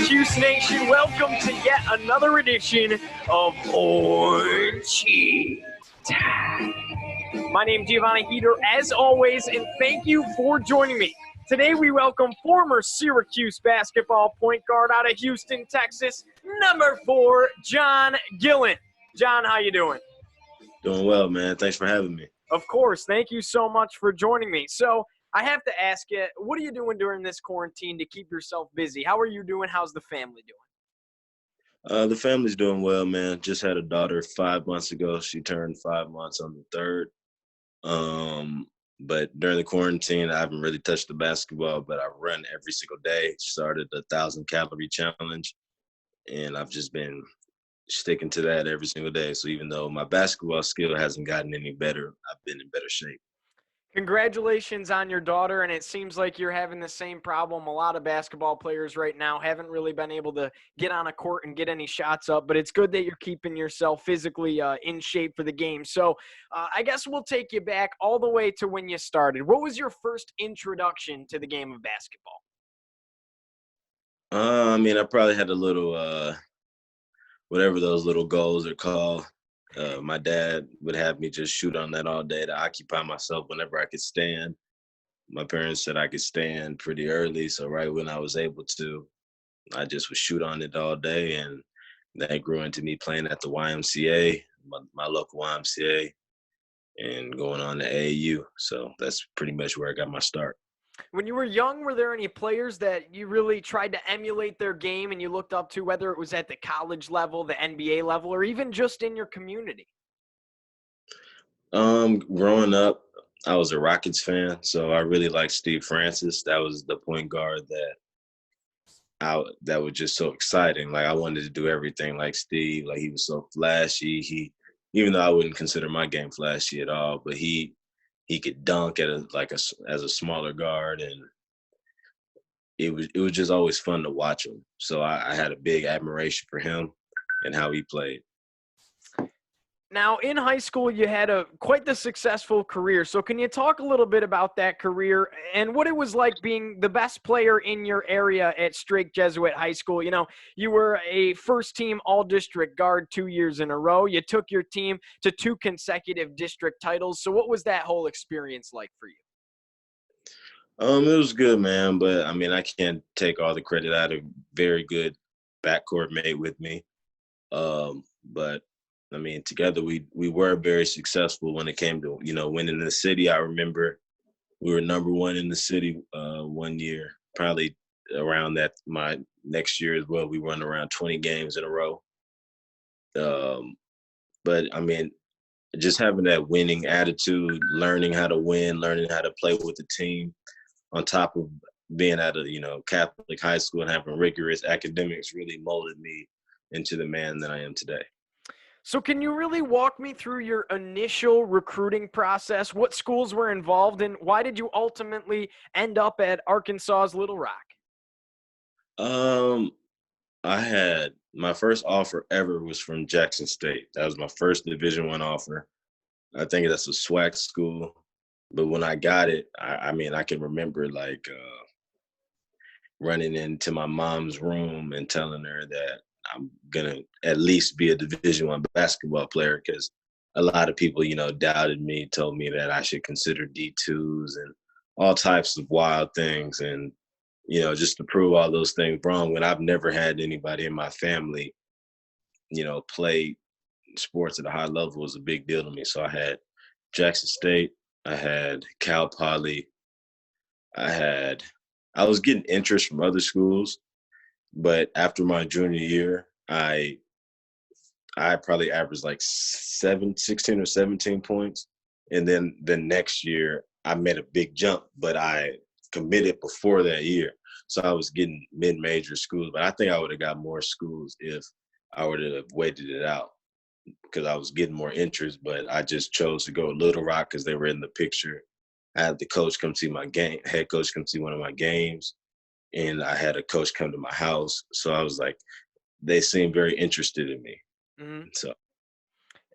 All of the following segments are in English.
Syracuse Nation, welcome to yet another edition of Orange Time. My name's Giovanni Heater, as always, and thank you for joining me. Today we welcome former Syracuse basketball point guard out of Houston, Texas, number 4, John Gillon. John, how you doing? Doing well, man. Thanks for having me. Of course. Thank you so much for joining me. So I have to ask you, what are you doing during this quarantine to keep yourself busy? How are you doing? How's the family doing? The family's doing well, man. Just had a daughter 5 months ago. She turned 5 months on the 3rd. But during the quarantine, I haven't really touched the basketball, but I run every single day. Started the 1,000-calorie challenge, and I've just been sticking to that every single day. So even though my basketball skill hasn't gotten any better, I've been in better shape. Congratulations on your daughter, and it seems like you're having the same problem. A lot of basketball players right now haven't really been able to get on a court and get any shots up, but it's good that you're keeping yourself physically in shape for the game. So I guess we'll take you back all the way to when you started. What was your first introduction to the game of basketball? I probably had a little, whatever those little goals are called. My dad would have me just shoot on that all day to occupy myself whenever I could stand. My parents said I could stand pretty early, so right when I was able to, I just would shoot on it all day, and that grew into me playing at the YMCA, my local YMCA, and going on to AAU. So that's pretty much where I got my start. When you were young, were there any players that you really tried to emulate their game and you looked up to, whether it was at the college level, the NBA level, or even just in your community? Growing up, I was a Rockets fan, so I really liked Steve Francis. That was the point guard that was just so exciting. Like I wanted to do everything like Steve. Like he was so flashy. Even though I wouldn't consider my game flashy at all, but he could dunk as a smaller guard, and it was just always fun to watch him. So I had a big admiration for him and how he played. Now, in high school, you had quite the successful career. So can you talk a little bit about that career and what it was like being the best player in your area at Strake Jesuit High School? You know, you were a first-team all-district guard 2 years in a row. You took your team to 2 consecutive district titles. So what was that whole experience like for you? It was good, man, but I can't take all the credit. I had a very good backcourt mate with me. But together we were very successful when it came to, winning the city. I remember we were number 1 in the city one year, probably around that my next year as well. We won around 20 games in a row. But just having that winning attitude, learning how to win, learning how to play with the team, on top of being at a, Catholic high school and having rigorous academics really molded me into the man that I am today. So can you really walk me through your initial recruiting process? What schools were involved in? Why did you ultimately end up at Arkansas's Little Rock? I had my first offer ever was from Jackson State. That was my first Division I offer. I think that's a SWAC school. But when I got it, I can remember running into my mom's room and telling her that I'm gonna at least be a Division I basketball player, because a lot of people, doubted me, told me that I should consider D2s and all types of wild things. And, just to prove all those things wrong, when I've never had anybody in my family, play sports at a high level was a big deal to me. So I had Jackson State, I had Cal Poly, I was getting interest from other schools, but after my junior year, I probably averaged like 16 or 17 points. And then the next year I made a big jump, but I committed before that year. So I was getting mid-major schools, but I think I would have got more schools if I would have waited it out, because I was getting more interest. But I just chose to go Little Rock because they were in the picture. I had the coach come see my game, head coach come see one of my games, and I had a coach come to my house. So I was like, they seemed very interested in me. Mm-hmm. So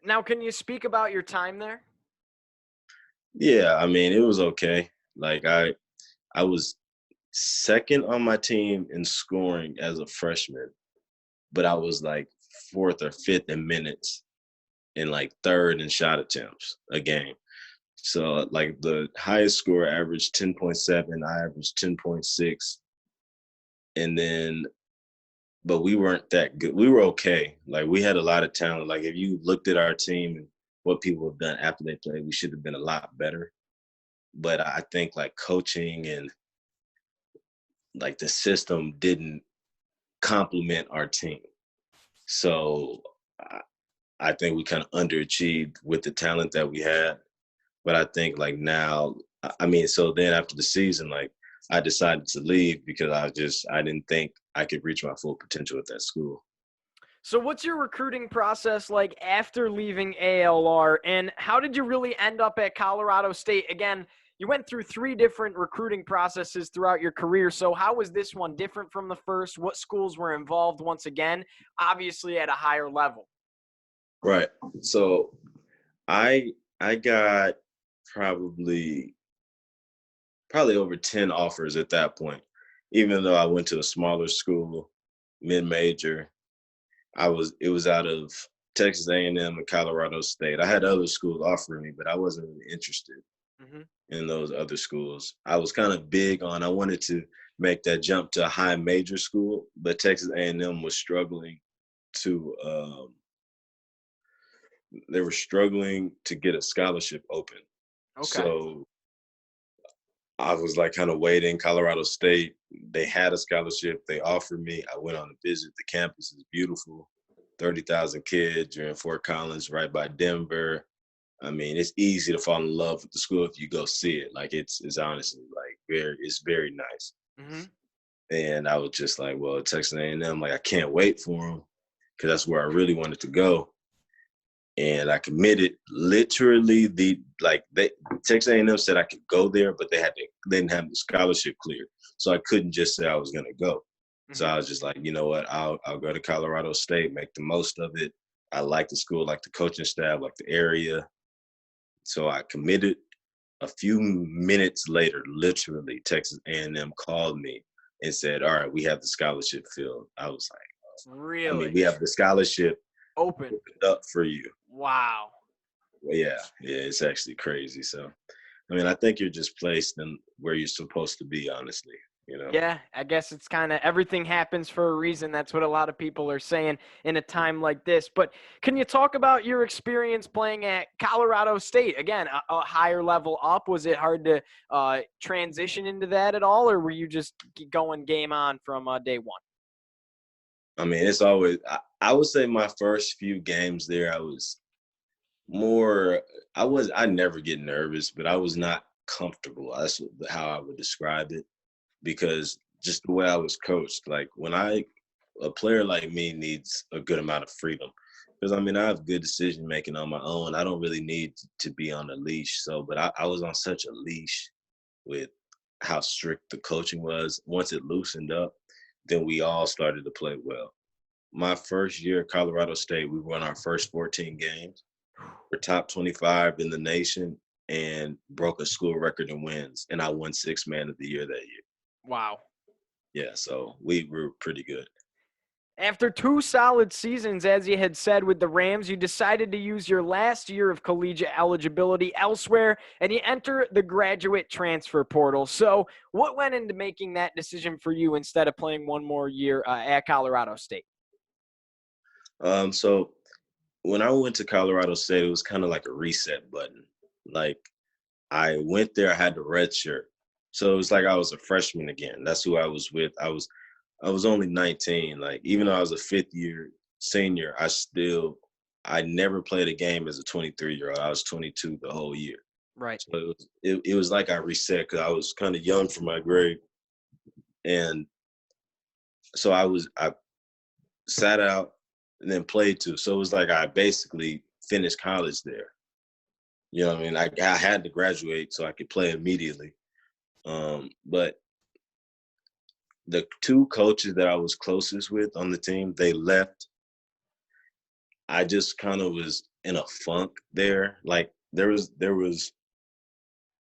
Now, can you speak about your time there? yeah, it was okay. Like I was second on my team in scoring as a freshman, but I was like fourth or fifth in minutes and like third in shot attempts a game. So like the highest score averaged 10.7, I averaged 10.6. And then, but we weren't that good. We were okay. Like we had a lot of talent. Like if you looked at our team and what people have done after they played, we should have been a lot better. But I think like coaching and like the system didn't complement our team. So I think we kind of underachieved with the talent that we had. But I think like now, I mean, so then after the season, like I decided to leave because I didn't think I could reach my full potential at that school. So what's your recruiting process like after leaving ALR, and how did you really end up at Colorado State? Again, you went through 3 different recruiting processes throughout your career. So how was this one different from the first? What schools were involved once again, obviously at a higher level? Right. So I I got probably over 10 offers at that point. Even though I went to a smaller school, mid-major, it was out of Texas A&M and Colorado State. I had other schools offering me, but I wasn't really interested Mm-hmm. in those other schools. I was kind of big on I wanted to make that jump to a high major school, but Texas A&M was struggling to they were struggling to get a scholarship open. Okay. So I was like kind of waiting. Colorado State, they had a scholarship. They offered me. I went on a visit. The campus is beautiful. 30,000 kids. You're in Fort Collins, right by Denver. I mean, it's easy to fall in love with the school if you go see it. Like it's honestly like it's very nice. Mm-hmm. And I was just like, well, Texas A&M, like I can't wait for them because that's where I really wanted to go. And I committed literally Texas A&M said I could go there, but they didn't have the scholarship cleared, so I couldn't just say I was going to go. So Mm-hmm. I was just like, you know what, I'll go to Colorado State, make the most of it. I like the school, like the coaching staff, like the area. So I committed. A few minutes later, literally, Texas A&M called me and said, "All right, we have the scholarship filled." I was like, I mean, Really? we have the scholarship Open. up for you. Wow. Yeah, it's actually crazy. So, I mean, I think you're just placed in where you're supposed to be, honestly, you know? Yeah, I guess it's kind of everything happens for a reason. That's what a lot of people are saying in a time like this. But can you talk about your experience playing at Colorado State? Again, a higher level up. Was it hard to transition into that at all, or were you just going game on from day one? I mean, it's always, I would say my first few games there, I was more, I never get nervous, but I was not comfortable. That's how I would describe it because just the way I was coached, like a player like me needs a good amount of freedom because I mean, I have good decision making on my own. I don't really need to be on a leash. So, but I was on such a leash with how strict the coaching was. Once it loosened up, then we all started to play well. My first year at Colorado State, we won our first 14 games. We're top 25 in the nation and broke a school record in wins. And I won Sixth Man of the Year that year. Wow. Yeah, so we were pretty good. After 2 solid seasons, as you had said with the Rams, you decided to use your last year of collegiate eligibility elsewhere, and you enter the graduate transfer portal. So what went into making that decision for you instead of playing one more year at Colorado State? So when I went to Colorado State, it was kind of like a reset button. Like I went there, I had the red shirt. So it was like I was a freshman again. That's who I was with. I was only 19. Like even though I was a fifth year senior, I never played a game as a 23-year-old. I was 22 the whole year. Right. So it was like I reset because I was kind of young for my grade. And so I sat out and then played too. So it was like I basically finished college there. You know what I mean? I had to graduate so I could play immediately. But the 2 coaches that I was closest with on the team, they left. I just kind of was in a funk there. Like there was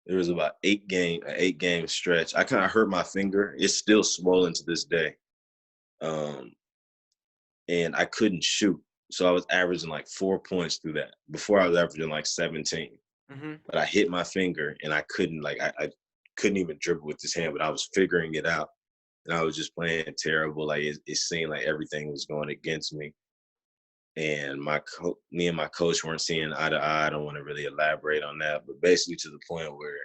There was about an 8-game stretch. I kind of hurt my finger. It's still swollen to this day. And I couldn't shoot. So I was averaging like 4 points through that. Before I was averaging like 17. Mm-hmm. But I hit my finger and I couldn't I couldn't even dribble with this hand, but I was figuring it out. And I was just playing terrible. Like it seemed like everything was going against me. And me and my coach weren't seeing eye to eye. I don't want to really elaborate on that, but basically to the point where,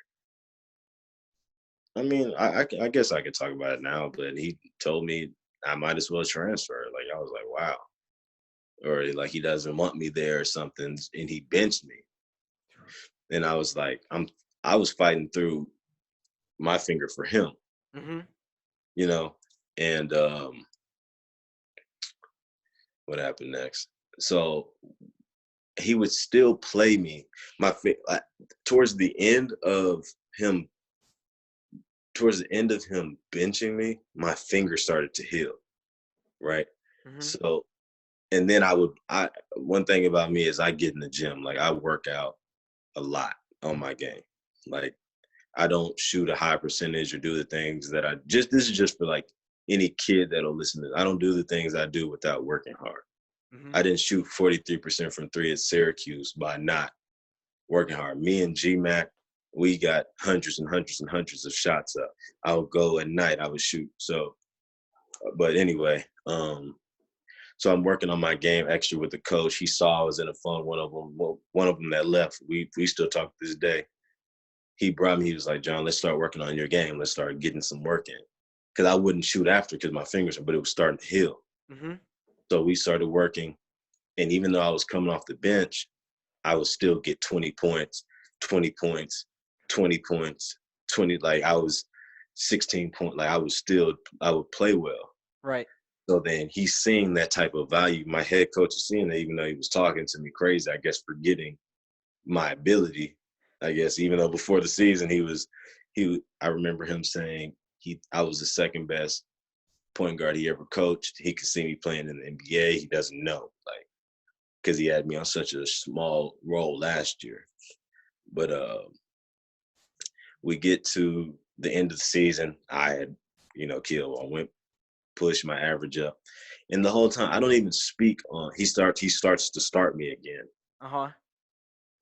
I mean, I guess I could talk about it now, but he told me I might as well transfer. Like I was like, wow, or like he doesn't want me there or something, and he benched me. And I was like, I was fighting through my finger for him, Mm-hmm. you know, and what happened next? So he would still play me. Towards the end of him benching me, my finger started to heal, right? Mm-hmm. So, and then one thing about me is I get in the gym. Like I work out a lot on my game. Like I don't shoot a high percentage or do the things that this is just for like any kid that'll listen to this. I don't do the things I do without working hard. Mm-hmm. I didn't shoot 43% from three at Syracuse by not working hard. Me and G-Mac, we got hundreds and hundreds and hundreds of shots up. I would go at night, I would shoot. So, but anyway, so I'm working on my game extra with the coach. He saw I was in a fun. One of them that left, we still talk to this day. He brought me, he was like, John, let's start working on your game. Let's start getting some work in. Because I wouldn't shoot after because my fingers, but it was starting to heal. Mm-hmm. So we started working. And even though I was coming off the bench, I would still get 20 points, 20 points, 20 points, 20. Like I was 16 point. Like I would play well. Right. So then he's seeing that type of value. My head coach is seeing that, even though he was talking to me crazy, I guess, forgetting my ability. I guess, even though before the season I remember him saying I was the second best point guard he ever coached. He could see me playing in the NBA. He doesn't know, like, because he had me on such a small role last year. But we get to the end of the season. I had, I pushed my average up. And the whole time, I don't even speak on. He starts to start me again. Uh-huh.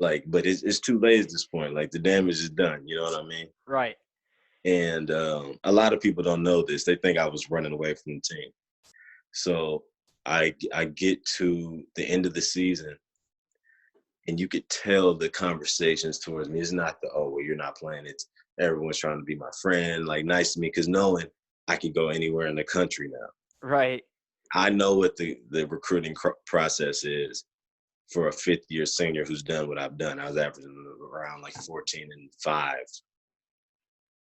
Like, but it's too late at this point. Like the damage is done. You know what I mean? Right. And a lot of people don't know this. They think I was running away from the team. So I get to the end of the season, and you could tell the conversations towards me. It's not well, you're not playing. It's everyone's trying to be my friend, like nice to me, because knowing I can go anywhere in the country now. Right. I know what the recruiting process is for a fifth-year senior who's done what I've done. I was averaging around like 14 and 5,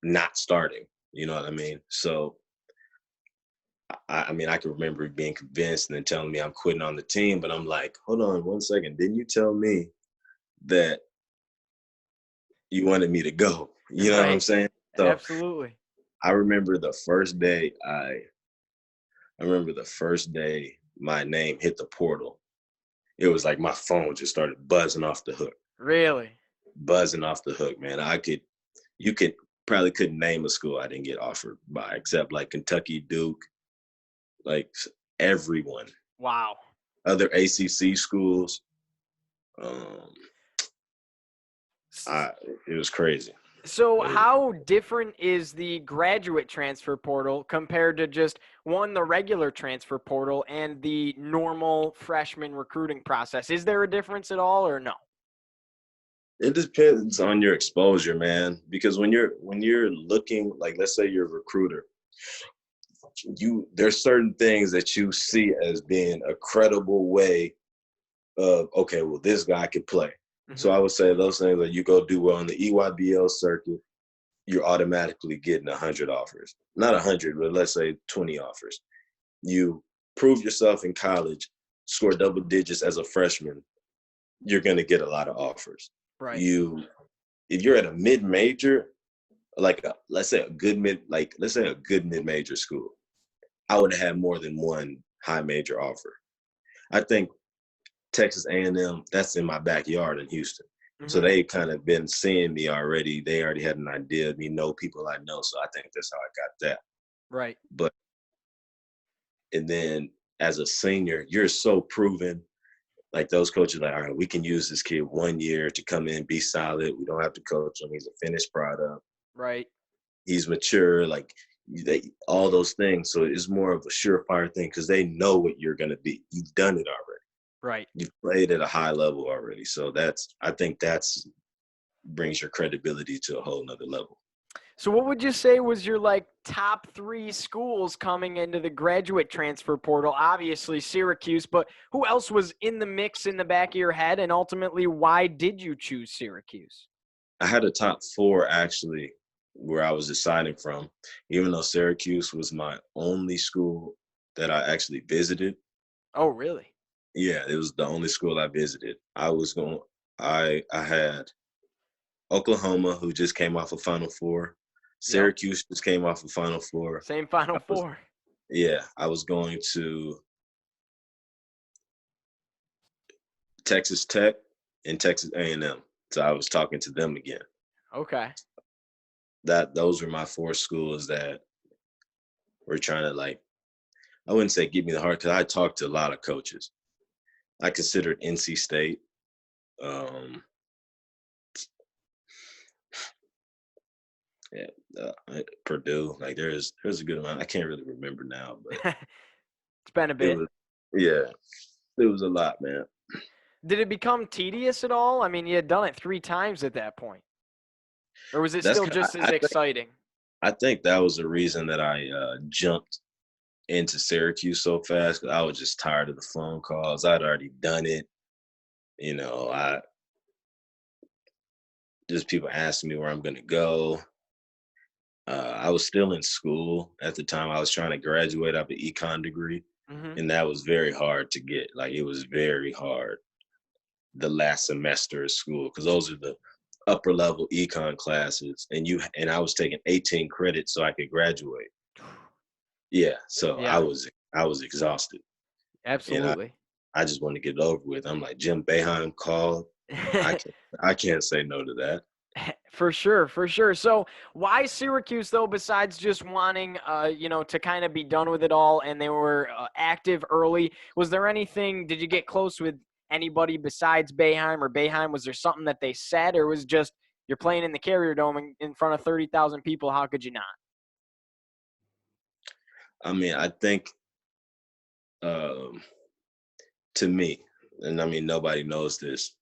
not starting. You know what I mean? So, I mean, I can remember being convinced and then telling me I'm quitting on the team, but I'm like, hold on 1 second. Didn't you tell me that you wanted me to go? You know what I'm Right. saying? So Absolutely. I remember the first day my name hit the portal. It was like my phone just started buzzing off the hook. Really? Buzzing off the hook, man. You probably couldn't name a school I didn't get offered by, except like Kentucky, Duke, like everyone. Wow. Other ACC schools. It was crazy. So how different is the graduate transfer portal compared to just the regular transfer portal and the normal freshman recruiting process? Is there a difference at all or no? It depends on your exposure, man. Because when you're looking, like, let's say you're a recruiter, there's certain things that you see as being a credible way of, okay, well, this guy could play. Mm-hmm. So I would say those things, like you go do well on the EYBL circuit, you're automatically getting 100 offers. Not 100, but let's say 20 offers. You prove yourself in college, score double digits as a freshman, you're going to get a lot of offers. Right. If you're at a mid-major, like let's say a good mid-major school, I would have had more than one high major offer. I think Texas A&M, that's in my backyard in Houston. So Mm-hmm. they kind of been seeing me already. They already had an idea of me, know people I know. So I think that's how I got that. Right. But and then as a senior, you're so proven. Like those coaches, like, all right, we can use this kid 1 year to come in, be solid. We don't have to coach him. He's a finished product. Right. He's mature. Like all those things. So it's more of a surefire thing because they know what you're gonna be. You've done it already. Right. You've played at a high level already. So I think that's brings your credibility to a whole nother level. So what would you say was your like top 3 schools coming into the graduate transfer portal? Obviously Syracuse, but who else was in the mix in the back of your head? And ultimately, why did you choose Syracuse? I had a top 4 actually where I was deciding from, even though Syracuse was my only school that I actually visited. Oh, really? Yeah, it was the only school I visited. I had Oklahoma, who just came off of Final Four. Yep. Syracuse just came off of Final Four. Same Final I was, Four. yeah, I was going to Texas Tech and Texas A&M. So I was talking to them again. Okay. Those were my 4 schools that were trying to, like, I wouldn't say give me the heart because I talked to a lot of coaches. I considered NC State, um, yeah, Purdue. Like there's a good amount. I can't really remember now, but It's been a it bit. was yeah, it was a lot, man. Did it become tedious at all? I mean, you had done it 3 times at that point. Or was it That's still just as exciting? I think that was the reason that I jumped into Syracuse so fast because I was just tired of the phone calls. I'd already done it. You know, I just people asking me where I'm gonna go. I was still in school at the time. I was trying to graduate out of the econ degree, Mm-hmm. and that was very hard to get. Like it was very hard the last semester of school because those are the upper level econ classes, and I was taking 18 credits so I could graduate. Yeah, so Yeah, I was exhausted, and absolutely. I just wanted to get it over with. I'm like Jim Boeheim called. I can't say no to that. For sure, for sure. So why Syracuse though, besides just wanting, to kind of be done with it all and they were active early? Was there anything, did you get close with anybody besides Boeheim or Boeheim? Was there something that they said or was just you're playing in the Carrier Dome in front of 30,000 people? How could you not? I mean, I think um, to me, and I mean nobody knows this,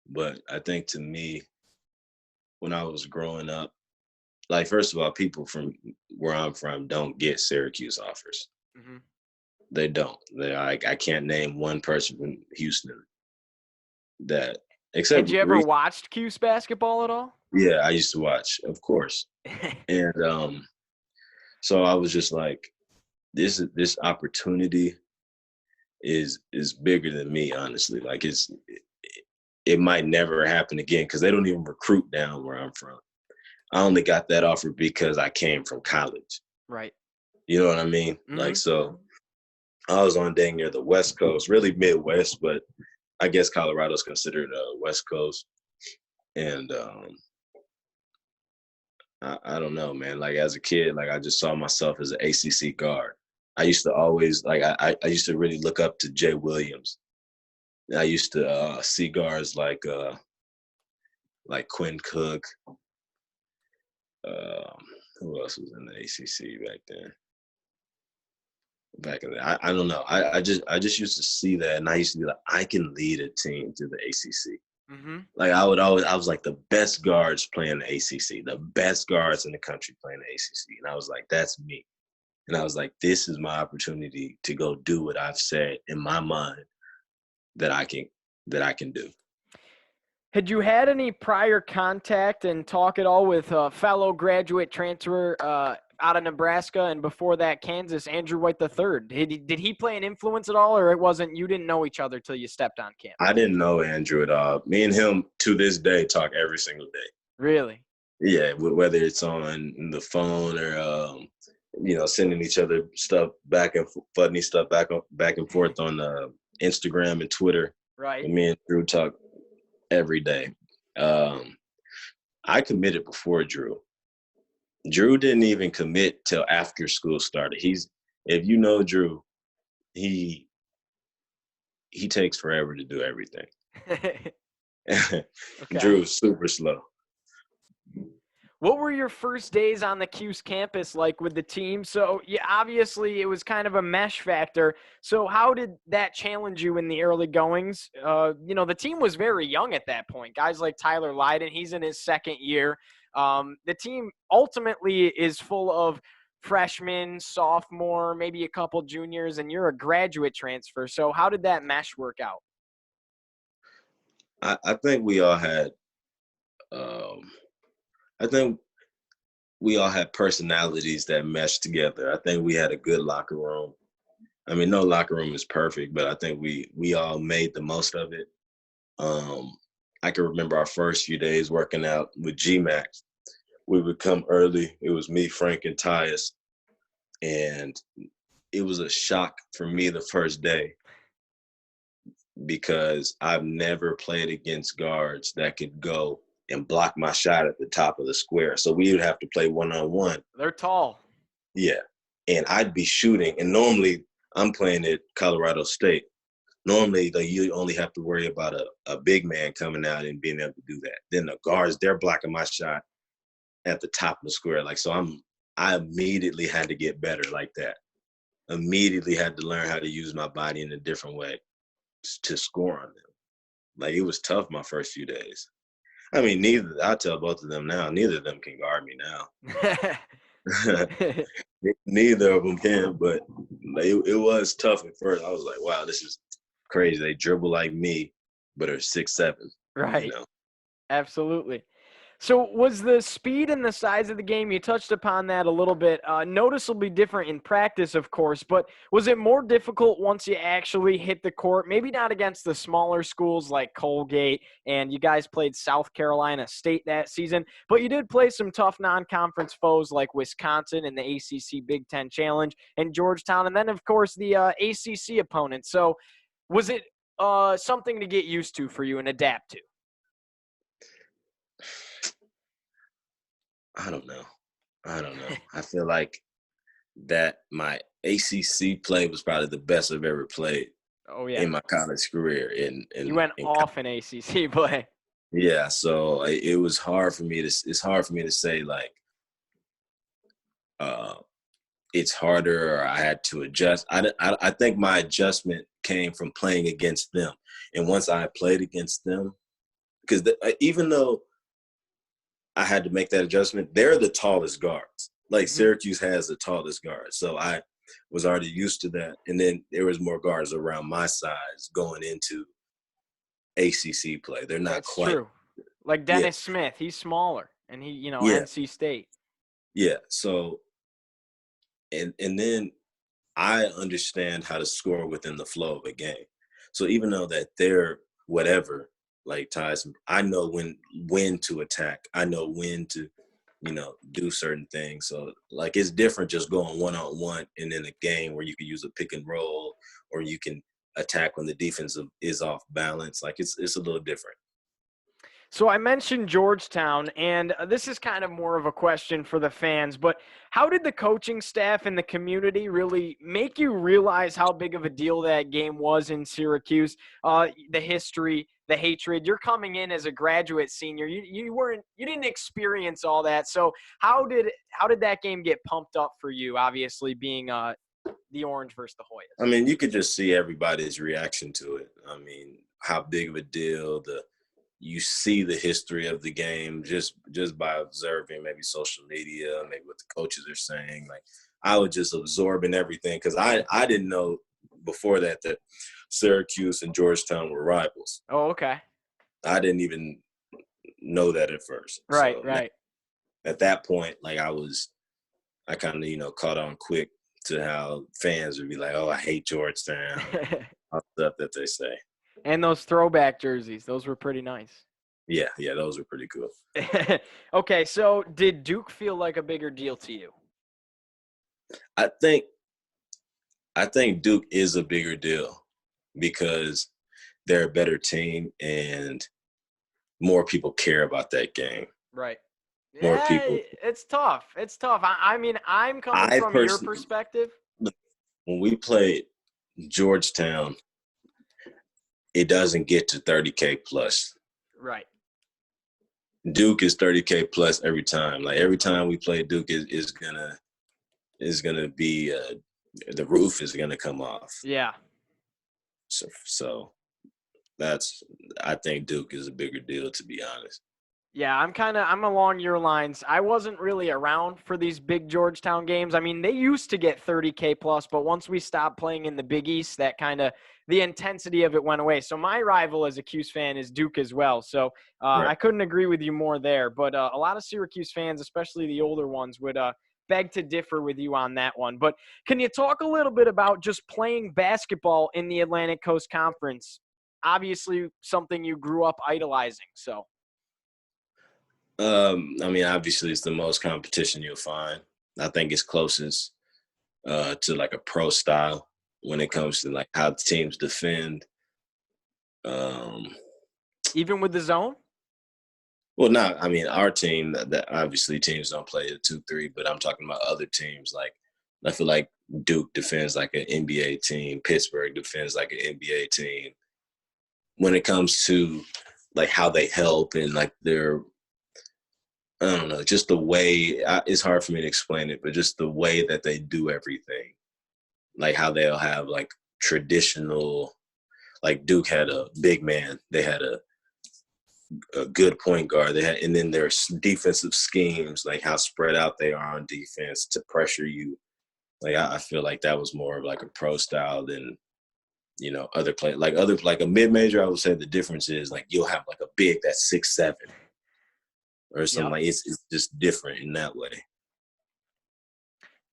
but I think to me, when I was growing up, like first of all, people from where I'm from don't get Syracuse offers. Mm-hmm. They don't. I can't name one person from Houston that Had except you ever watched Cuse basketball at all? yeah, I used to watch, of course. And so I was just like, this opportunity is bigger than me, honestly. Like it might never happen again because they don't even recruit down where I'm from. I only got that offer because I came from college. Right. You know what I mean? Mm-hmm. Like so I was on dang near the West Coast, really Midwest, but I guess Colorado's considered West Coast. And I don't know, man. Like as a kid, like I just saw myself as an ACC guard. I used to always I used to really look up to Jay Williams. I used to see guards like Quinn Cook. Um, who else was in the ACC back then? Back in the, I don't know. I just used to see that, and I used to be like, I can lead a team to the ACC. Mm-hmm. Like I was like the best guards playing the ACC, the best guards in the country playing the ACC, and I was like, that's me. And I was like, this is my opportunity to go do what I've said in my mind that I can do. Had you had any prior contact and talk at all with a fellow graduate transfer out of Nebraska and before that Kansas, Andrew White III? Did he play an influence at all, or it wasn't? You didn't know each other till you stepped on campus? I didn't know Andrew at all. Me and him to this day talk every single day. Really? Yeah, whether it's on the phone or sending each other stuff back and funny stuff back and forth on Instagram and Twitter. Right. And me and Drew talk every day. Um, I committed before Drew. Drew didn't even commit till after school started. If you know Drew, he takes forever to do everything. Okay. Drew's super slow. What were your first days on the Cuse campus like with the team? So, yeah, obviously it was kind of a mesh factor. So, how did that challenge you in the early goings? The team was very young at that point. Guys like Tyler Lydon, he's in his second year. The team ultimately is full of freshmen, sophomore, maybe a couple juniors, and you're a graduate transfer. So, how did that mesh work out? I think we all had. I think we all had personalities that meshed together. I think we had a good locker room. I mean, no locker room is perfect, but I think we all made the most of it. I can remember our first few days working out with G-Max. We would come early. It was me, Frank, and Tyus. And it was a shock for me the first day because I've never played against guards that could go and block my shot at the top of the square. So we would have to play one-on-one. They're tall. Yeah. And I'd be shooting. And normally I'm playing at Colorado State. Normally, you only have to worry about a big man coming out and being able to do that. Then the guards, they're blocking my shot at the top of the square. Like, so I immediately had to get better like that. Immediately had to learn how to use my body in a different way to score on them. Like, it was tough my first few days. I mean, I tell both of them now, neither of them can guard me now. Neither of them can, but it was tough at first. I was like, wow, this is crazy. They dribble like me, but are 6'7". Right. You know? Absolutely. So was the speed and the size of the game, you touched upon that a little bit, noticeably different in practice, of course, but was it more difficult once you actually hit the court? Maybe not against the smaller schools like Colgate, and you guys played South Carolina State that season, but you did play some tough non-conference foes like Wisconsin in the ACC Big Ten Challenge and Georgetown, and then, of course, the ACC opponent. So was it something to get used to for you and adapt to? I don't know. I feel like that my ACC play was probably the best I've ever played Oh, yeah. in my college career. You went off in ACC play. Yeah, so it was hard for me to. It's hard for me to say like, uh, it's harder or I had to adjust. I think my adjustment came from playing against them, and once I played against them, because even though I had to make that adjustment, they're the tallest guards. Like Syracuse has the tallest guards, so I was already used to that. And then there was more guards around my size going into ACC play. They're not That's quite. true. Like Yeah, Dennis Smith, he's smaller, and he, yeah, NC State. yeah. So and then I understand how to score within the flow of a game. So even though that they're whatever, like Tyson, I know when to attack. I know when to, do certain things. So like it's different just going one-on-one and in a game where you can use a pick and roll or you can attack when the defense is off balance. Like it's a little different. So I mentioned Georgetown, and this is kind of more of a question for the fans, but how did the coaching staff and the community really make you realize how big of a deal that game was in Syracuse? The history, the hatred. You're coming in as a graduate senior. You didn't experience all that. So how did that game get pumped up for you? Obviously, being the Orange versus the I Hoyas. mean, you could just see everybody's reaction to it. I mean, how big of a deal you see the history of the game just by observing maybe social media, maybe what the coaches are saying. Like I was just absorbing everything because I didn't know before that Syracuse and Georgetown were rivals. Oh, okay. I didn't even know that at first. Right, So right. at that point, like I kind of caught on quick to how fans would be like, "Oh, I hate Georgetown," all stuff that they say. And those throwback jerseys, those were pretty nice. Yeah, those were pretty cool. Okay, so did Duke feel like a bigger deal to you? I think Duke is a bigger deal because they're a better team and more people care about that game. Right. More Yeah, people. it's tough. It's tough. I mean, I'm coming I from your personally, perspective. when we played Georgetown, it doesn't get to 30K plus. Right. Duke is 30K plus every time. Like every time we play Duke is gonna be the roof is gonna come off. Yeah. So that's I think Duke is a bigger deal, to be honest. Yeah, I'm along your lines. I wasn't really around for these big Georgetown games. I mean, they used to get 30K plus, but once we stopped playing in the Big East, that kind of the intensity of it went away. So my rival as a Cuse fan is Duke as well. So Right. I couldn't agree with you more there. But a lot of Syracuse fans, especially the older ones, would beg to differ with you on that one. But can you talk a little bit about just playing basketball in the Atlantic Coast Conference? Obviously, something you grew up idolizing. So. I mean, obviously, it's the most competition you'll find. I think it's closest to like a pro style when it comes to like how the teams defend. Even with the zone? Well, not. I mean, our team. That obviously teams don't play a 2-3, but I'm talking about other teams. Like I feel like Duke defends like an NBA team. Pittsburgh defends like an NBA team. When it comes to like how they help and like their I don't know, just the way it's hard for me to explain it, but just the way that they do everything, like how they'll have like traditional, like Duke had a big man, they had a good point guard, they had, and then their defensive schemes, like how spread out they are on defense to pressure you. Like I feel like that was more of like a pro style than other play like a mid major. I would say the difference is like you'll have like a big that's 6'7" or something. Yep. Like it's just different in that way.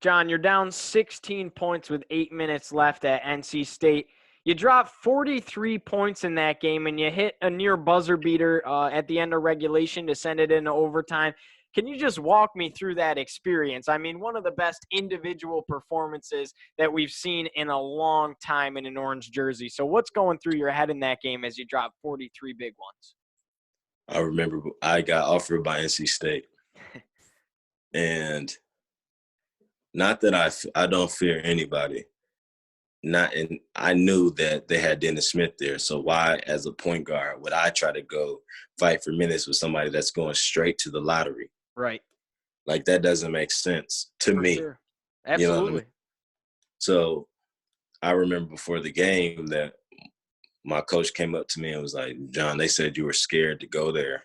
John, you're down 16 points with 8 minutes left at NC State. You dropped 43 points in that game, and you hit a near buzzer beater at the end of regulation to send it into overtime. Can you just walk me through that experience? I mean, one of the best individual performances that we've seen in a long time in an orange jersey. So what's going through your head in that game as you drop 43 big ones? I remember I got offered by NC State, and not that I don't fear anybody. And I knew that they had Dennis Smith there. So why, as a point guard, would I try to go fight for minutes with somebody that's going straight to the lottery? Right. Like that doesn't make sense to For me. sure. You know what I Absolutely. mean? So I remember before the game that my coach came up to me and was like, "John, they said you were scared to go there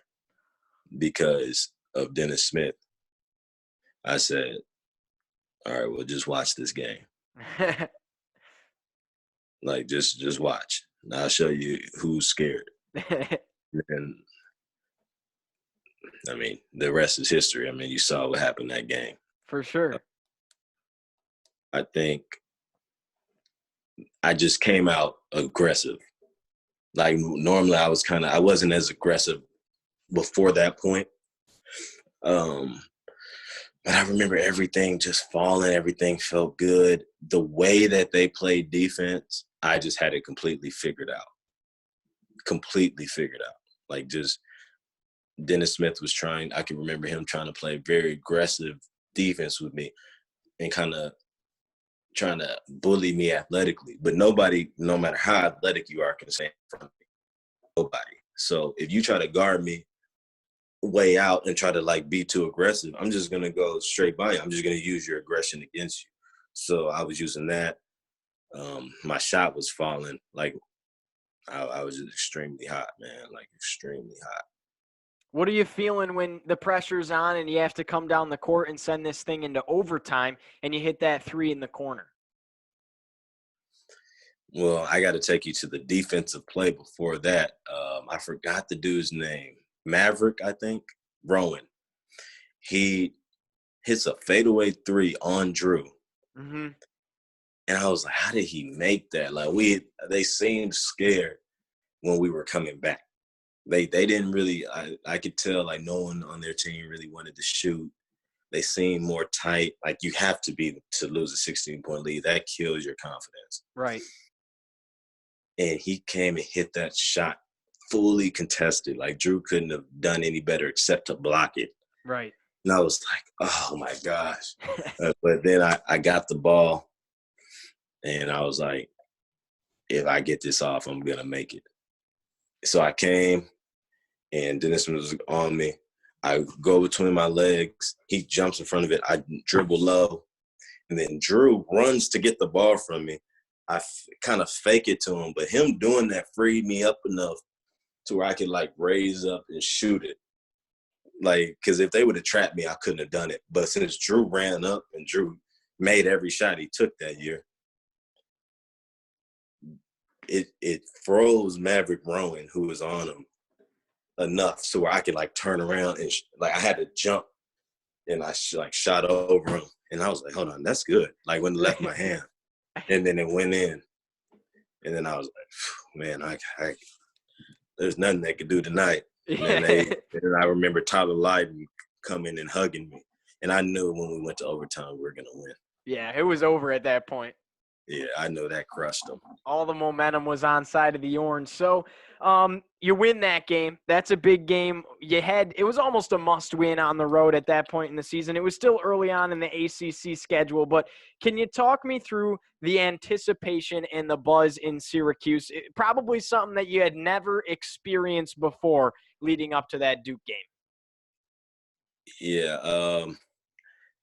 because of Dennis Smith." I said, "All right, well, just watch this game. Like, just watch. And I'll show you who's scared." And I mean, the rest is history. I mean, you saw what happened that game. For sure. I think I just came out aggressive. Like normally I wasn't as aggressive before that point. But I remember everything just falling, everything felt good. The way that they played defense, I just had it completely figured out. Completely figured out. Like just Dennis Smith was I can remember him trying to play very aggressive defense with me and kind of trying to bully me athletically. But nobody, no matter how athletic you are, can stand in front of me. Nobody. So if you try to guard me way out and try to like be too aggressive, I'm just going to go straight by you. I'm just going to use your aggression against you. So I was using that. My shot was falling. Like I was just extremely hot, man, like extremely hot. What are you feeling when the pressure's on and you have to come down the court and send this thing into overtime and you hit that three in the corner? Well, I got to take you to the defensive play before that. I forgot the dude's name. Maverick, I think. Rowan. He hits a fadeaway three on Drew. Mm-hmm. And I was like, how did he make that? Like they seemed scared when we were coming back. They didn't really, I could tell like no one on their team really wanted to shoot. They seemed more tight. Like you have to be to lose a 16-point lead. That kills your confidence. Right. And he came and hit that shot fully contested. Like Drew couldn't have done any better except to block it. Right. And I was like, oh my gosh. But then I got the ball and I was like, if I get this off, I'm going to make it. So I came and Dennis was on me. I go between my legs. He jumps in front of it. I dribble low. And then Drew runs to get the ball from me. I kind of fake it to him. But him doing that freed me up enough to where I could, like, raise up and shoot it. Like, because if they would have trapped me, I couldn't have done it. But since Drew ran up and Drew made every shot he took that year, it froze Maverick Rowan, who was on him, enough so where I could, like, turn around and like I had to jump and I shot over him and I was like, hold on, that's good. Like when it left my hand and then it went in and then I was like, man, I there's nothing they could do tonight. And then I remember Tyler Lydon coming and hugging me and I knew when we went to overtime we were gonna win. Yeah, it was over at that point. Yeah, I know that crushed them. All the momentum was on side of the Orange. So you win that game. That's a big game. It was almost a must-win on the road at that point in the season. It was still early on in the ACC schedule, but can you talk me through the anticipation and the buzz in Syracuse? Probably something that you had never experienced before leading up to that Duke game. Yeah,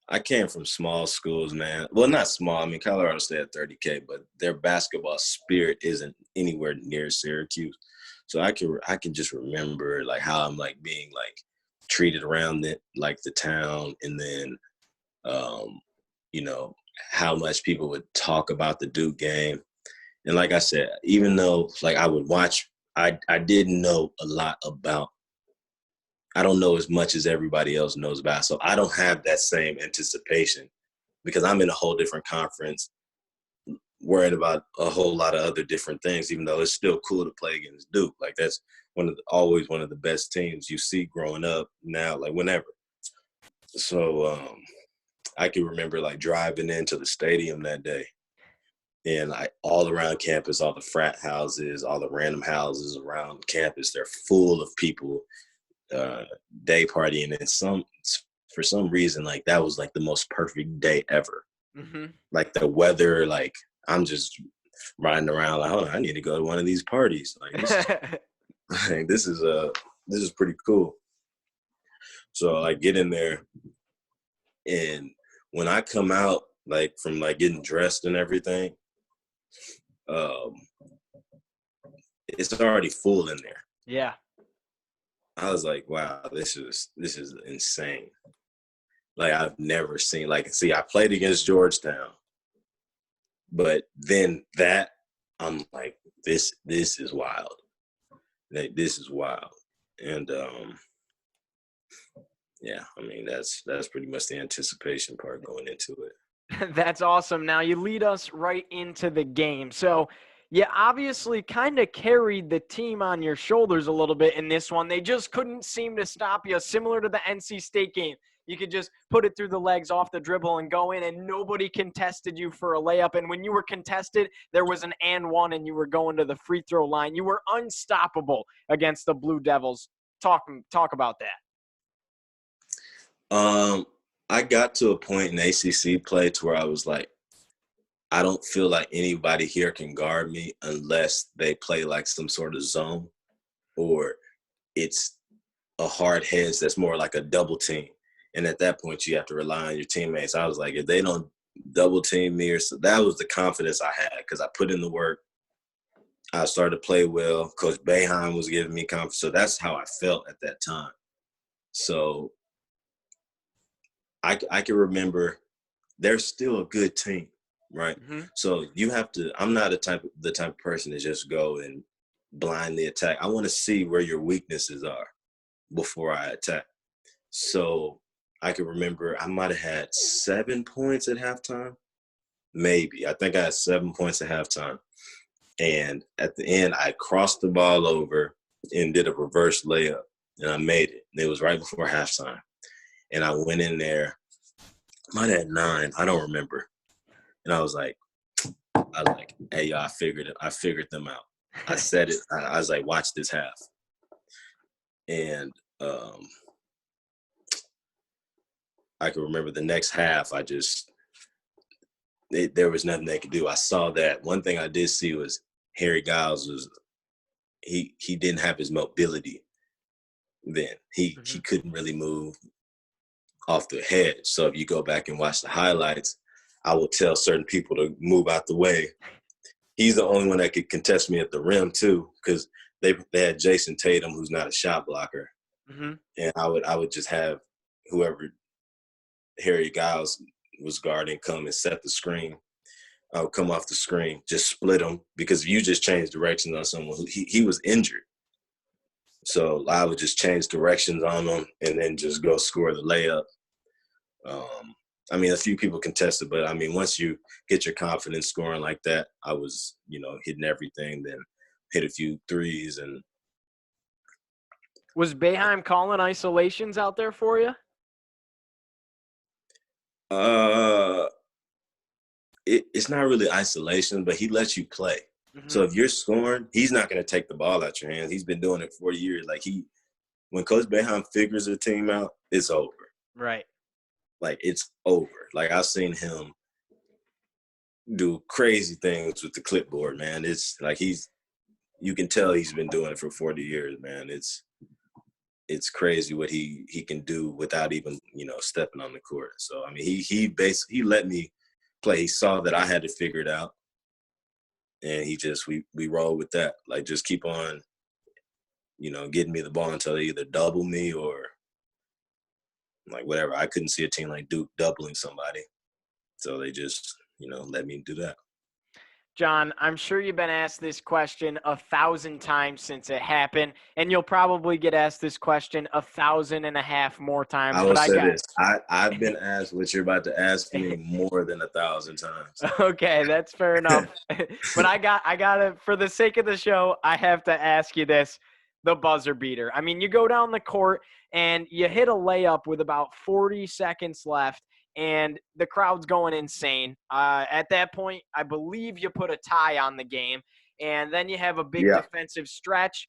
I came from small schools, man. Well, not small. I mean, Colorado State had 30K, but their basketball spirit isn't anywhere near Syracuse. So I can just remember like how I'm like being like treated around it, like the town, and then you know how much people would talk about the Duke game. And like I said, even though like I would watch, I didn't know a lot about. I don't know as much as everybody else knows about. So I don't have that same anticipation because I'm in a whole different conference, worried about a whole lot of other different things, even though it's still cool to play against Duke. Like that's always one of the best teams you see growing up now, like whenever. So I can remember like driving into the stadium that day and like all around campus, all the frat houses, all the random houses around campus, they're full of people. Day partying and for some reason like that was like the most perfect day ever. Mm-hmm. Like the weather, like I'm just riding around like, hold on, I need to go to one of these parties. Like this is pretty cool. So I get in there and when I come out like from like getting dressed and everything, it's already full in there. Yeah. I was like, wow, this is insane. Like I've never seen, like, see, I played against Georgetown, but then that I'm like, this is wild. Like, this is wild. And yeah, I mean that's pretty much the anticipation part going into it. That's awesome. Now you lead us right into the game. So you obviously kind of carried the team on your shoulders a little bit in this one. They just couldn't seem to stop you, similar to the NC State game. You could just put it through the legs off the dribble and go in, and nobody contested you for a layup. And when you were contested, there was an and one, and you were going to the free throw line. You were unstoppable against the Blue Devils. Talk about that. I got to a point in ACC play to where I was like, I don't feel like anybody here can guard me unless they play like some sort of zone or it's a hard heads that's more like a double team. And at that point, you have to rely on your teammates. I was like, if they don't double team me, so that was the confidence I had because I put in the work. I started to play well. Coach Boeheim was giving me confidence. So that's how I felt at that time. So I can remember they're still a good team. Right. Mm-hmm. So you have to, I'm not the type of person to just go and blindly attack. I want to see where your weaknesses are before I attack. So I can remember I might have had 7 points at halftime. Maybe. I think I had 7 points at halftime. And at the end, I crossed the ball over and did a reverse layup. And I made it. And it was right before halftime. And I went in there. I might have had 9. I don't remember. And I was like, hey, y'all, I figured them out. I said it. I was like, watch this half. And I can remember the next half, there was nothing they could do. I saw that. One thing I did see was Harry Giles he didn't have his mobility then. He couldn't really move off the hedge. So if you go back and watch the highlights, I will tell certain people to move out the way. He's the only one that could contest me at the rim too, because they had Jason Tatum, who's not a shot blocker, and I would just have whoever Harry Giles was guarding come and set the screen. I would come off the screen, just split him, because if you just change directions on someone who he was injured. So I would just change directions on him and then just go score the layup. I mean, a few people contested, but I mean, once you get your confidence scoring like that, I was, hitting everything, then hit a few threes. And was Boeheim calling isolations out there for you? It's not really isolation, but he lets you play. So if you're scoring, he's not going to take the ball out your hands. He's been doing it for years. Like when Coach Boeheim figures a team out, it's over. Right. Like, it's over. Like, I've seen him do crazy things with the clipboard, man. It's like you can tell he's been doing it for 40 years, man. It's crazy what he can do without even, stepping on the court. So, I mean, he let me play. He saw that I had to figure it out. And we roll with that. Like, just keep on, getting me the ball until they either double me or like whatever. I couldn't see a team like Duke doubling somebody. So they just, let me do that. John, I'm sure you've been asked this question 1,000 times since it happened, and you'll probably get asked this question 1,500 more times. I will say this. I've been asked what you're about to ask me more than 1,000 times. Okay, that's fair enough. But I gotta, for the sake of the show, I have to ask you this, the buzzer beater. I mean, you go down the court and you hit a layup with about 40 seconds left, and the crowd's going insane. At that point, I believe you put a tie on the game, and then you have a big defensive stretch.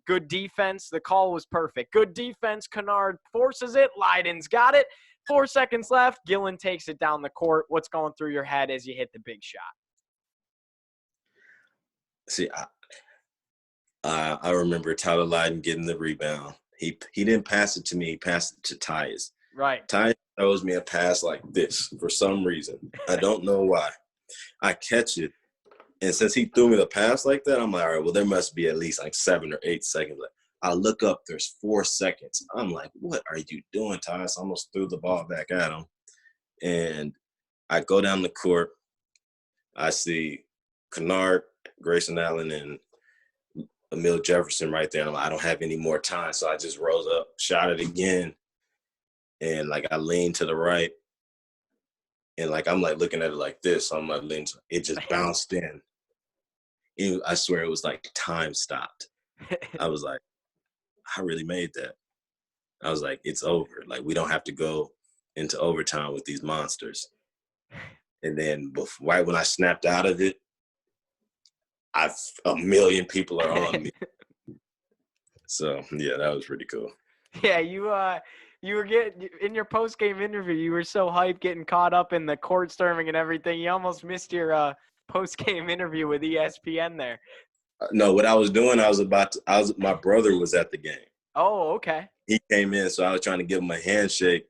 Good defense. The call was perfect. Good defense. Kennard forces it. Leiden's got it. 4 seconds left. Gillon takes it down the court. What's going through your head as you hit the big shot? See, I remember Tyler Lydon getting the rebound. He didn't pass it to me. He passed it to Tyus. Right. Tyus throws me a pass like this for some reason. I don't know why. I catch it. And since he threw me the pass like that, I'm like, all right, well, there must be at least like 7 or 8 seconds left. I look up, there's 4 seconds. I'm like, what are you doing, Tyus? I almost threw the ball back at him. And I go down the court. I see Kennard, Grayson Allen, and Emil Jefferson right there. I'm like, I don't have any more time. So I just rose up, shot it again. And like, I leaned to the right. And like, I'm like looking at it like this. So I'm like, it just bounced in. I swear it was like time stopped. I was like, I really made that. I was like, it's over. Like, we don't have to go into overtime with these monsters. And then right when I snapped out of it, a million people are on me. So yeah, that was pretty cool. Yeah, you were getting in your post-game interview. You were so hyped, getting caught up in the court storming and everything. You almost missed your post-game interview with ESPN there. No, what I was doing, my brother was at the game. Oh, okay. He came in, so I was trying to give him a handshake,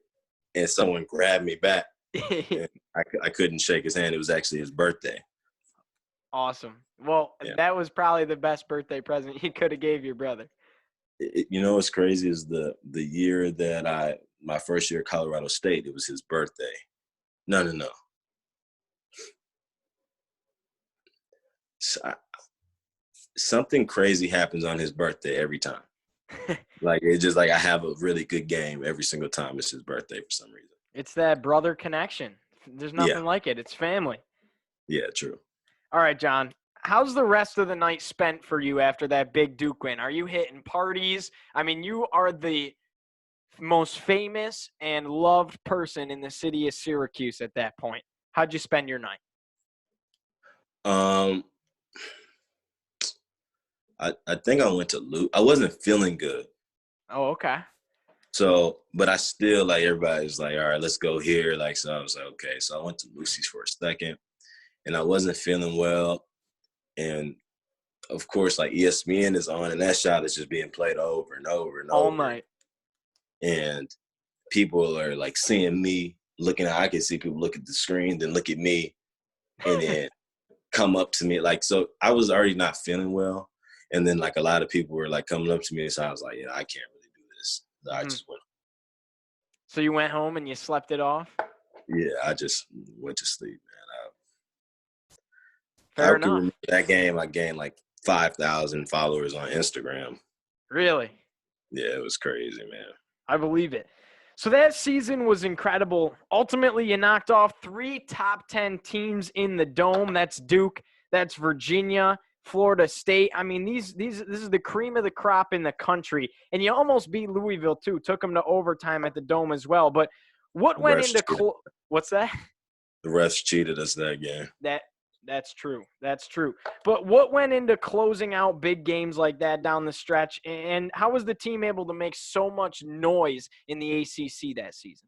and someone grabbed me back. And I couldn't shake his hand. It was actually his birthday. Awesome. Well, That was probably the best birthday present you could have gave your brother. What's crazy is the year that my first year at Colorado State, it was his birthday. No. Something crazy happens on his birthday every time. Like, it's just like I have a really good game every single time it's his birthday for some reason. It's that brother connection. There's nothing like it. It's family. Yeah, true. All right, John. How's the rest of the night spent for you after that big Duke win? Are you hitting parties? I mean, you are the most famous and loved person in the city of Syracuse at that point. How'd you spend your night? I think I went to Luke. I wasn't feeling good. Oh, okay. So, but I still like everybody's like, all right, let's go here. Like, so I was like, okay. So I went to Lucy's for a second, and I wasn't feeling well. And of course, like ESPN is on, and that shot is just being played over and over and All over. night. And people are like seeing me looking at, I can see people look at the screen, then look at me, and then come up to me. Like, so I was already not feeling well. And then like a lot of people were like coming up to me. So I was like, yeah, I can't really do this. So I Mhm. just went, So you went home and you slept it off? yeah, I just went to sleep, man. I Fair can enough. remember that game. I gained like 5,000 followers on Instagram. Really? Yeah, it was crazy, man. I believe it. So that season was incredible. Ultimately, you knocked off 3 top 10 teams in the Dome. That's Duke, that's Virginia, Florida State. I mean, this is the cream of the crop in the country. And you almost beat Louisville too. Took them to overtime at the Dome as well. But what The went refs into cheated. what's that? The refs cheated us that game. That's true. That's true. But what went into closing out big games like that down the stretch? And how was the team able to make so much noise in the ACC that season?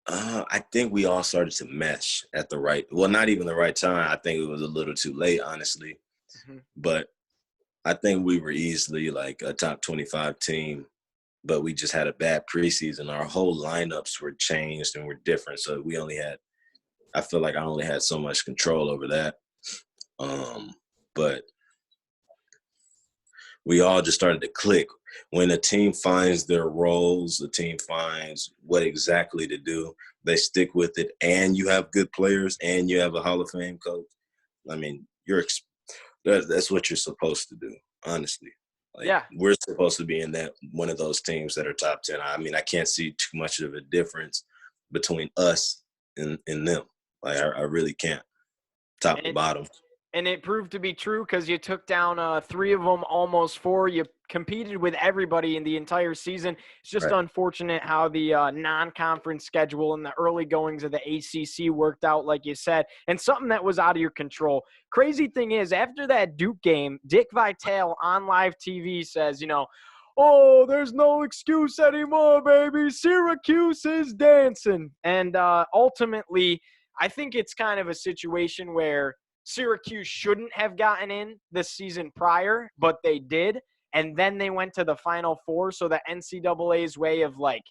I think we all started to mesh at the right, well, not even the right time. I think it was a little too late, honestly. Mm-hmm. But I think we were easily like a top 25 team, but we just had a bad preseason. Our whole lineups were changed and were different. So we only had, I feel like I only had so much control over that. But we all just started to click. When a team finds their roles, the team finds what exactly to do, they stick with it, and you have good players and you have a Hall of Fame coach. I mean, that's what you're supposed to do, honestly. Like, Yeah. we're supposed to be in that one of those teams that are top 10. I mean, I can't see too much of a difference between us and them. Like, I really can't, top to And bottom. And it proved to be true because you took down 3 of them, almost 4. You competed with everybody in the entire season. It's just Right. unfortunate how the non-conference schedule and the early goings of the ACC worked out, like you said, and something that was out of your control. Crazy thing is, after that Duke game, Dick Vitale on live TV says, oh, there's no excuse anymore, baby. Syracuse is dancing. And ultimately, I think it's kind of a situation where Syracuse shouldn't have gotten in the season prior, but they did. And then they went to the Final Four. So the NCAA's way of like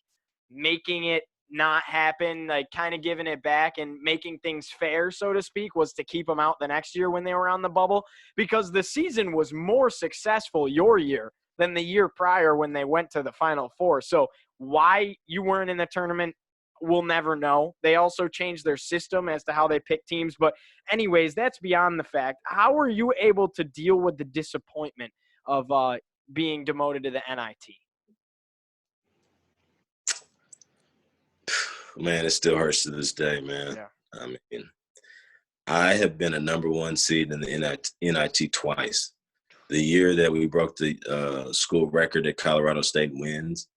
making it not happen, like kind of giving it back and making things fair, so to speak, was to keep them out the next year when they were on the bubble, because the season was more successful your year than the year prior when they went to the Final Four. So why you weren't in the tournament, we'll never know. They also changed their system as to how they pick teams. But anyways, that's beyond the fact. How were you able to deal with the disappointment of being demoted to the NIT? Man, it still hurts to this day, man. Yeah. I mean, I have been a number one seed in the NIT twice. The year that we broke the school record that Colorado State wins,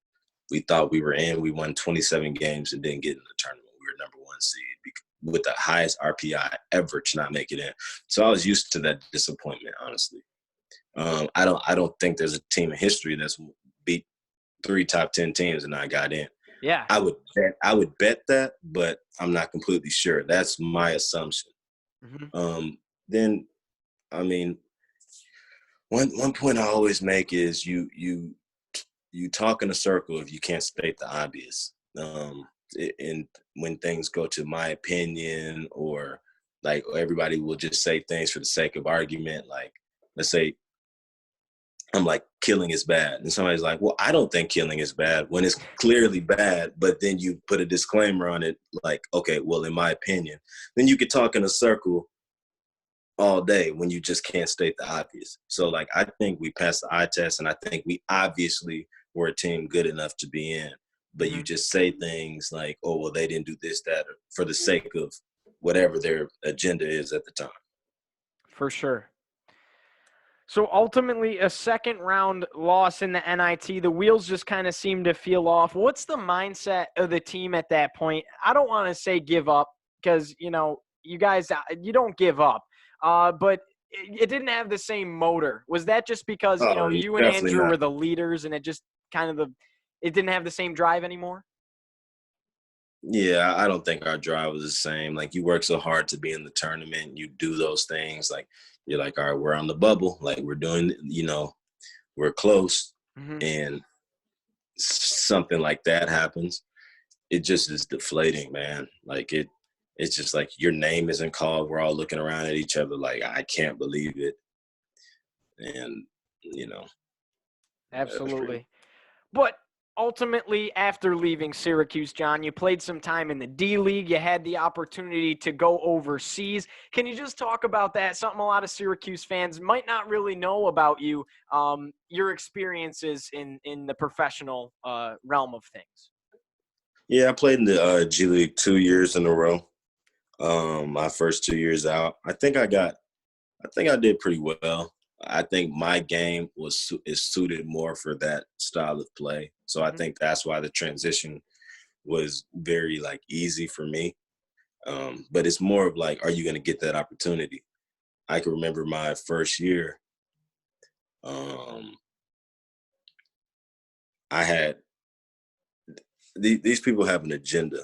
we thought we were in. We won 27 games and didn't get in the tournament. We were number one seed with the highest RPI ever to not make it in. So I was used to that disappointment, honestly. I don't think there's a team in history that's beat 3 top 10 teams and not got in. Yeah. I would bet that, but I'm not completely sure. That's my assumption. Mm-hmm. Then, I mean, one point I always make is you talk in a circle if you can't state the obvious. And when things go to my opinion, or like everybody will just say things for the sake of argument. Like, let's say I'm like, killing is bad. And somebody's like, well, I don't think killing is bad when it's clearly bad, but then you put a disclaimer on it like, okay, well, in my opinion. Then you could talk in a circle all day when you just can't state the obvious. So, like, I think we passed the eye test, and I think we obviously were a team good enough to be in. But Mm-hmm. you just say things like, oh, well, they didn't do this, that, or for the sake of whatever their agenda is at the time. For sure. So ultimately, a second round loss in the NIT, the wheels just kind of seem to feel off. What's the mindset of the team at that point? I don't want to say give up because, you guys, you don't give up. But it didn't have the same motor. Was that just because, Oh, you and definitely Andrew not. were the leaders and it just kind of it didn't have the same drive anymore? Yeah, I don't think our drive was the same. Like, you work so hard to be in the tournament, you do those things. Like, you're like, all right, we're on the bubble. Like, we're doing, we're close, Hmm. and something like that happens. It just is deflating, man. Like, it's just like your name isn't called. We're all looking around at each other like, I can't believe it. And, that was pretty. Absolutely. But ultimately, after leaving Syracuse, John, you played some time in the D League. You had the opportunity to go overseas. Can you just talk about that? Something a lot of Syracuse fans might not really know about you, your experiences in the professional realm of things. Yeah, I played in the G League 2 years in a row. My first 2 years out, I think I did pretty well. I think my game is suited more for that style of play. So I Hmm. think that's why the transition was very like easy for me. But it's more of like, are you going to get that opportunity? I can remember my first year. Um, I had these people have an agenda.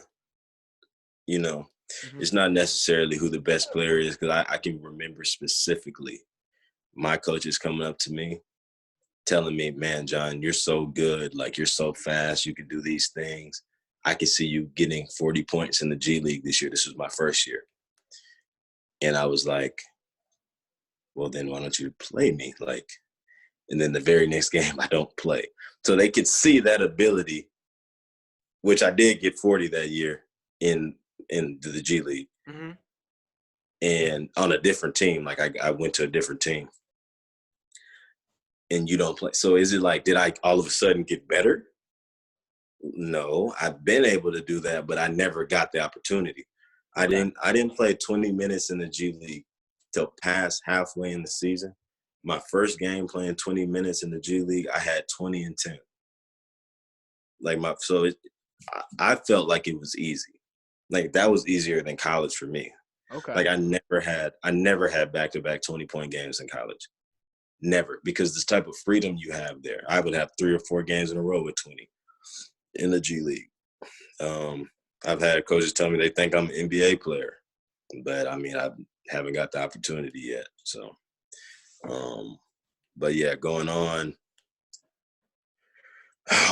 You know, Hmm. it's not necessarily who the best player is, because I can remember specifically my coaches coming up to me telling me, man, John, you're so good. Like, you're so fast. You can do these things. I can see you getting 40 points in the G League this year. This was my first year. And I was like, well, then why don't you play me? Like, and then the very next game, I don't play. So they could see that ability, which I did get 40 that year in the G League, Hmm. and on a different team. Like, I went to a different team, and you don't play. So is it like, did I all of a sudden get better? No, I've been able to do that, but I never got the opportunity. I Okay. didn't I didn't play 20 minutes in the G League till past halfway in the season. My first game playing 20 minutes in the G League, I had 20 and 10. Like, I felt like it was easy. Like, that was easier than college for me. Okay. Like, I never had back-to-back 20-point games in college. Never, because this type of freedom you have there. I would have 3 or 4 games in a row with 20 in the G League. Um, I've had coaches tell me they think I'm an NBA player, but I mean, I haven't got the opportunity yet. So, um, but yeah, going on,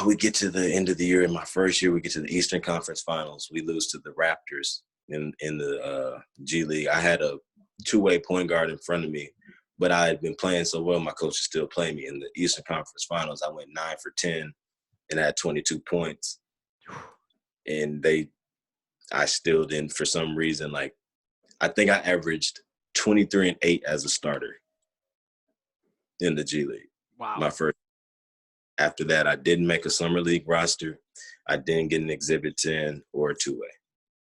we get to the end of the year. In my first year, we get to the Eastern Conference Finals. We lose to the Raptors in the G League. I had a two-way point guard in front of me, but I had been playing so well, my coaches still play me. In the Eastern Conference Finals, I went 9 for 10 and I had 22 points. And I still didn't, for some reason, like, I think I averaged 23 and 8 as a starter in the G League. Wow. My first. After that, I didn't make a summer league roster. I didn't get an Exhibit 10 or a two-way.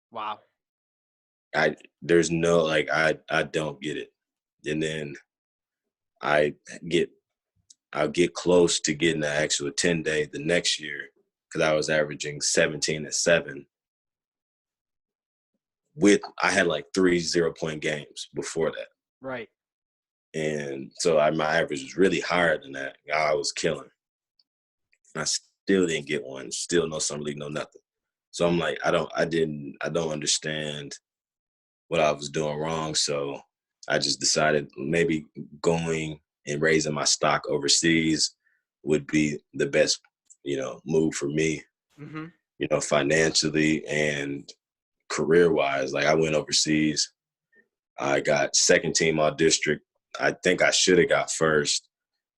Wow. There's no, like, I don't get it. And then I get I'll get close to getting the actual 10-day the next year, because I was averaging 17 and 7. I had like 3 0-point games before that. Right. And so my average was really higher than that. I was killing. I still didn't get one. Still no summer league, no nothing. So I'm like, I don't understand what I was doing wrong. So I just decided maybe going and raising my stock overseas would be the best, move for me, Hmm. financially and career wise. Like, I went overseas. I got second team all district. I think I should have got first.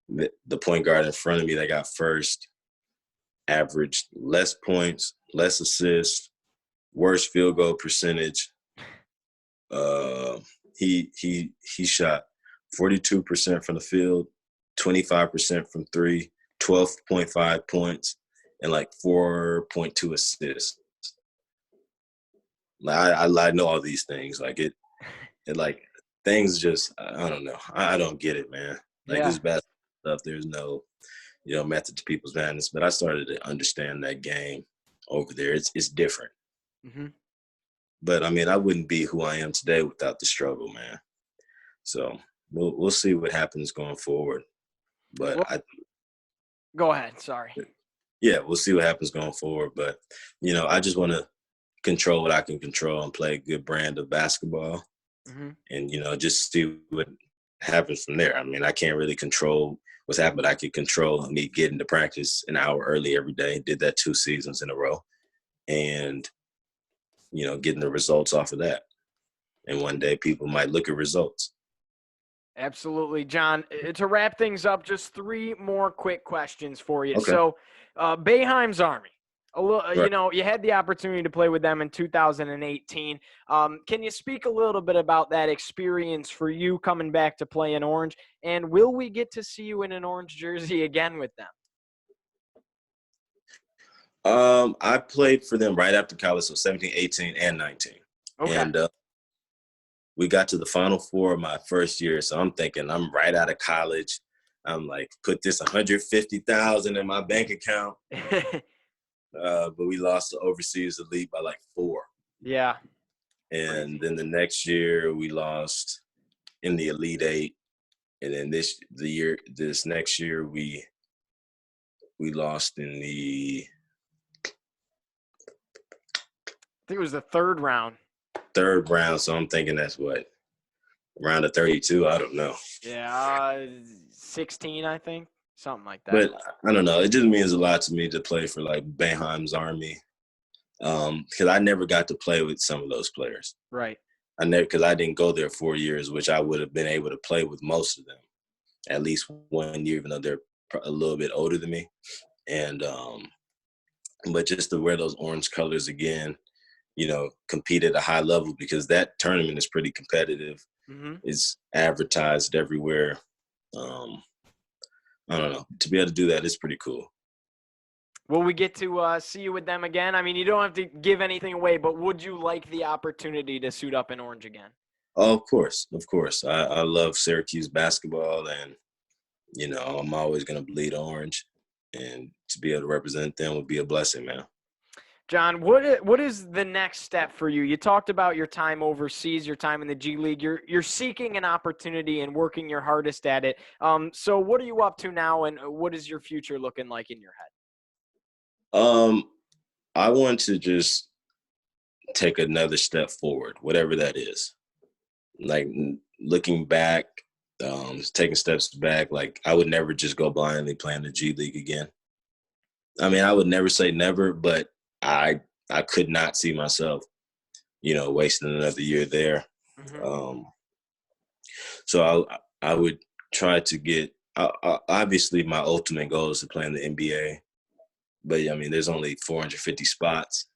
The point guard in front of me that got first averaged less points, less assists, worse field goal percentage. Uh, he shot 42% from the field, 25% from three, 12.5 points, and like 4.2 assists. Like, I know all these things. Like, it like, things just, I don't know. I don't get it, man. Like, Yeah. this basketball stuff, there's no method to people's madness. But I started to understand that game over there. It's different. Hmm. But I mean, I wouldn't be who I am today without the struggle, man. So we'll see what happens going forward. But Well, go ahead. Sorry. yeah, we'll see what happens going forward. But I just want to control what I can control and play a good brand of basketball, Mm-hmm. and just see what happens from there. I mean, I can't really control what's happened. I can control me getting to practice an hour early every day. Did that 2 seasons in a row, and getting the results off of that. And one day people might look at results. Absolutely, John. To wrap things up, just 3 more quick questions for you. Okay. So, Boeheim's Army. A little, Right. you had the opportunity to play with them in 2018. Can you speak a little bit about that experience for you coming back to play in orange? And will we get to see you in an orange jersey again with them? I played for them right after college, so 17, 18, and 19. Okay. And we got to the Final Four my first year, so I'm thinking I'm right out of college. I'm like, put this 150,000 in my bank account. But we lost the overseas elite by like 4. Yeah. And Crazy. then the next year we lost in the Elite 8. And then this next year we lost in the I think it was the 3rd round. 3rd round. So I'm thinking that's what, round of 32. I don't know. Yeah, 16, I think, something like that. But I don't know. It just means a lot to me to play for like Boeheim's Army, because I never got to play with some of those players. Right. Because I didn't go there 4 years, which I would have been able to play with most of them at least 1 year, even though they're a little bit older than me. And but just to wear those orange colors again, compete at a high level, because that tournament is pretty competitive. Mm-hmm. It's advertised everywhere. I don't know. To be able to do that is pretty cool. Will we get to see you with them again? I mean, you don't have to give anything away, but would you like the opportunity to suit up in orange again? Oh, of course. Of course. I love Syracuse basketball, and, I'm always going to bleed orange. And to be able to represent them would be a blessing, man. John, what is the next step for you? You talked about your time overseas, your time in the G League. You're seeking an opportunity and working your hardest at it. So what are you up to now, and what is your future looking like in your head? I want to just take another step forward, whatever that is. Like looking back, taking steps back. Like I would never just go blindly playing the G League again. I mean, I would never say never, but I could not see myself, wasting another year there. Mm-hmm. So I would try to get. Obviously, my ultimate goal is to play in the NBA, but I mean, there's only 450 spots,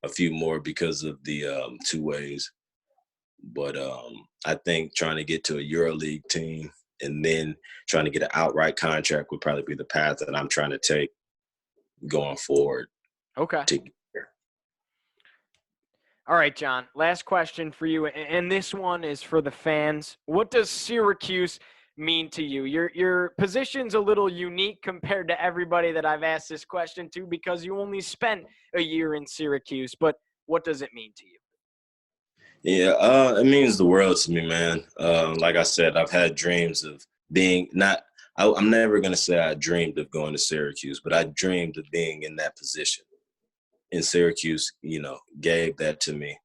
a few more because of the 2 ways. But I think trying to get to a EuroLeague team and then trying to get an outright contract would probably be the path that I'm trying to take going forward. Okay. All right, John. Last question for you, and this one is for the fans. What does Syracuse mean to you? Your position's a little unique compared to everybody that I've asked this question to, because you only spent a year in Syracuse. But what does it mean to you? Yeah, it means the world to me, man. Like I said, I've had dreams of being I'm never going to say I dreamed of going to Syracuse, but I dreamed of being in that position. And Syracuse, gave that to me.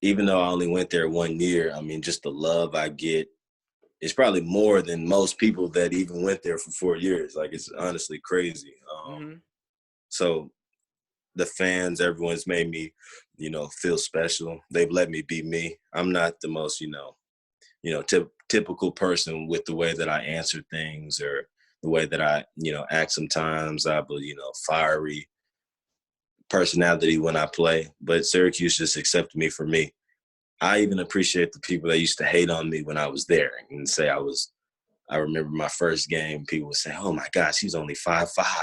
Even though I only went there 1 year, I mean, just the love I get is probably more than most people that even went there for 4 years. Like, it's honestly crazy. Mm-hmm. So the fans, everyone's made me, feel special. They've let me be me. I'm not the most, typical person with the way that I answer things or the way that I, act sometimes. I have a, fiery personality when I play, but Syracuse just accepted me for me. I even appreciate the people that used to hate on me when I was there and say I remember my first game, people would say, "Oh my gosh, he's only 5'5".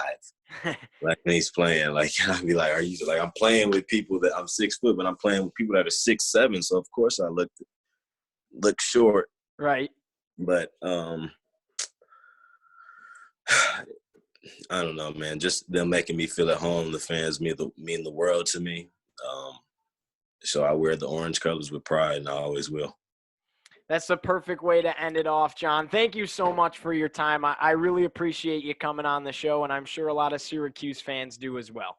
Like when he's playing, like I'd be like, "Are you like I'm playing with people that I'm 6 foot, but I'm playing with people that are 6'7", so of course I look short." Right. But I don't know, man. Just them making me feel at home. The fans mean the world to me. So I wear the orange colors with pride, and I always will. That's the perfect way to end it off, John. Thank you so much for your time. I really appreciate you coming on the show, and I'm sure a lot of Syracuse fans do as well.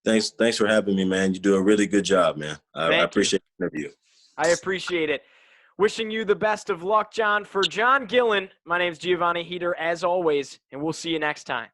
Thanks for having me, man. You do a really good job, man. I Thank you. appreciate the interview. I appreciate it. Wishing you the best of luck, John. For John Gillon, my name's Giovanni Heater, as always, and we'll see you next time.